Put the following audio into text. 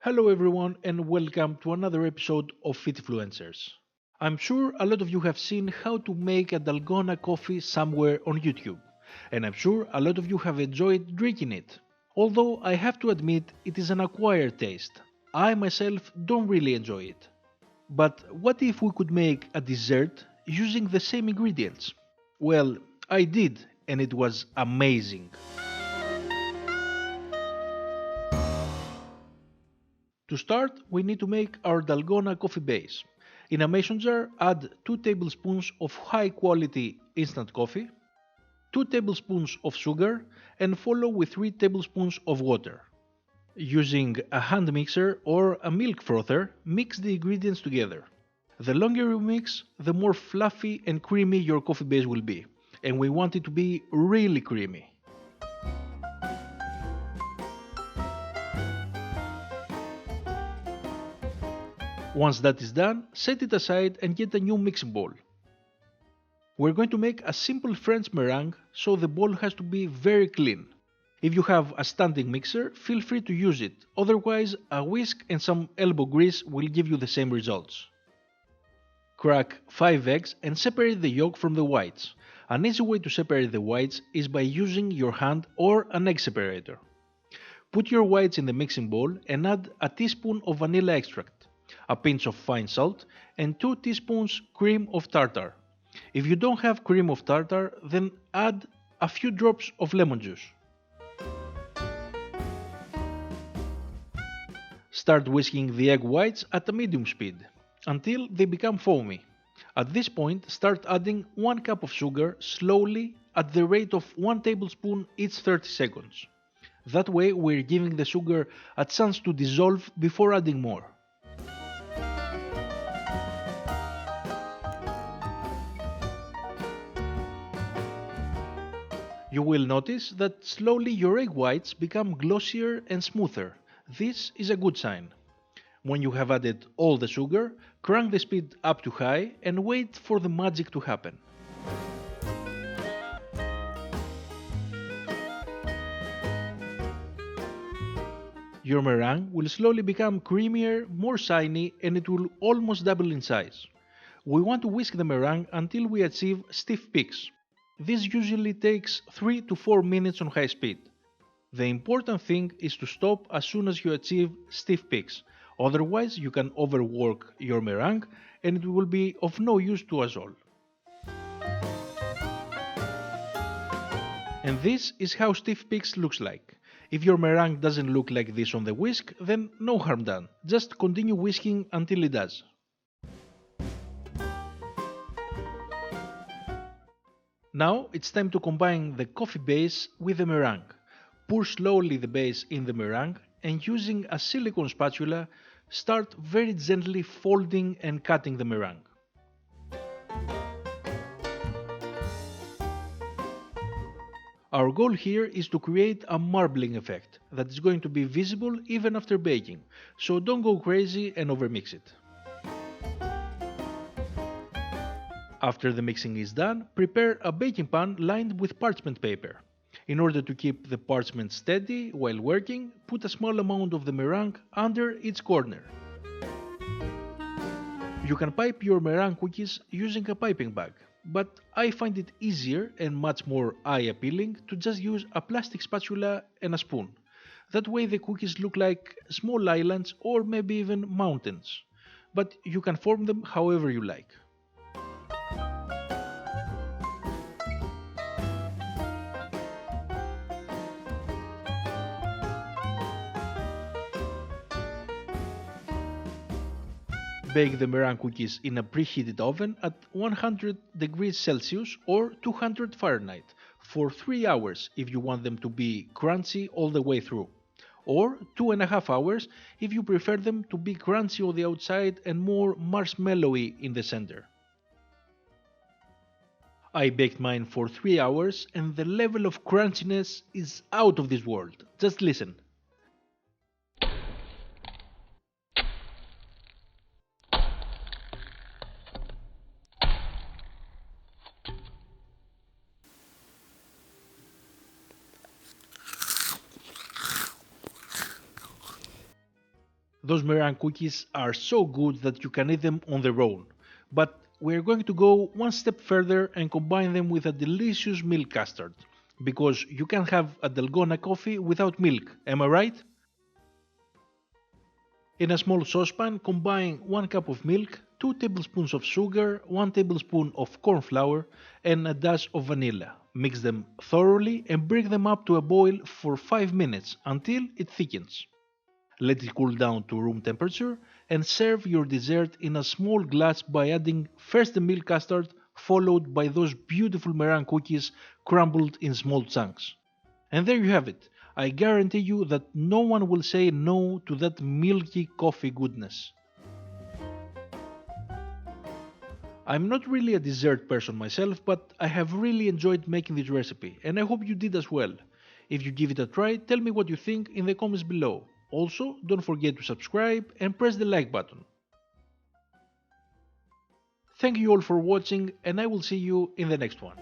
Hello, everyone, and welcome to another episode of EatFluencers. I'm sure a lot of you have seen how to make a Dalgona coffee somewhere on YouTube, and I'm sure a lot of you have enjoyed drinking it. Although I have to admit it is an acquired taste. I myself don't really enjoy it. But what if we could make a dessert using the same ingredients? Well, I did, and it was amazing. To start, we need to make our Dalgona coffee base. In a mason jar, add 2 tablespoons of high quality instant coffee, 2 tablespoons of sugar, and follow with 3 tablespoons of water. Using a hand mixer or a milk frother, mix the ingredients together. The longer you mix, the more fluffy and creamy your coffee base will be, and we want it to be really creamy. Once that is done, set it aside and get a new mixing bowl. We're going to make a simple French meringue, so the bowl has to be very clean. If you have a standing mixer, feel free to use it, otherwise a whisk and some elbow grease will give you the same results. Crack 5 eggs and separate the yolk from the whites. An easy way to separate the whites is by using your hand or an egg separator. Put your whites in the mixing bowl and add a teaspoon of vanilla extract, a pinch of fine salt, and 2 teaspoons cream of tartar. If you don't have cream of tartar, then add a few drops of lemon juice. Start whisking the egg whites at a medium speed until they become foamy. At this point, start adding 1 cup of sugar slowly at the rate of 1 tablespoon each 30 seconds. That way we're giving the sugar a chance to dissolve before adding more. You will notice that slowly your egg whites become glossier and smoother. This is a good sign. When you have added all the sugar, crank the speed up to high and wait for the magic to happen. Your meringue will slowly become creamier, more shiny, and it will almost double in size. We want to whisk the meringue until we achieve stiff peaks. This usually takes 3 to 4 minutes on high speed. The important thing is to stop as soon as you achieve stiff peaks, otherwise you can overwork your meringue and it will be of no use to us all. And this is how stiff peaks looks like. If your meringue doesn't look like this on the whisk, then no harm done, just continue whisking until it does. Now it's time to combine the coffee base with the meringue. Pour slowly the base in the meringue and using a silicone spatula, start very gently folding and cutting the meringue. Our goal here is to create a marbling effect that is going to be visible even after baking, so don't go crazy and overmix it. After the mixing is done, prepare a baking pan lined with parchment paper. In order to keep the parchment steady while working, put a small amount of the meringue under each corner. You can pipe your meringue cookies using a piping bag, but I find it easier and much more eye-appealing to just use a plastic spatula and a spoon. That way the cookies look like small islands or maybe even mountains, but you can form them however you like. Bake the meringue cookies in a preheated oven at 100 degrees Celsius or 200 Fahrenheit for 3 hours if you want them to be crunchy all the way through, or 2.5 hours if you prefer them to be crunchy on the outside and more marshmallowy in the center. I baked mine for 3 hours and the level of crunchiness is out of this world. Just listen. Those meringue cookies are so good that you can eat them on their own, but we're going to go one step further and combine them with a delicious milk custard, because you can't have a Dalgona coffee without milk, am I right? In a small saucepan, combine 1 cup of milk, 2 tablespoons of sugar, 1 tablespoon of corn flour, and a dash of vanilla. Mix them thoroughly and bring them up to a boil for 5 minutes until it thickens. Let it cool down to room temperature and serve your dessert in a small glass by adding first the milk custard followed by those beautiful meringue cookies crumbled in small chunks. And there you have it. I guarantee you that no one will say no to that milky coffee goodness. I'm not really a dessert person myself, but I have really enjoyed making this recipe and I hope you did as well. If you give it a try, tell me what you think in the comments below. Also, don't forget to subscribe and press the like button. Thank you all for watching and I will see you in the next one.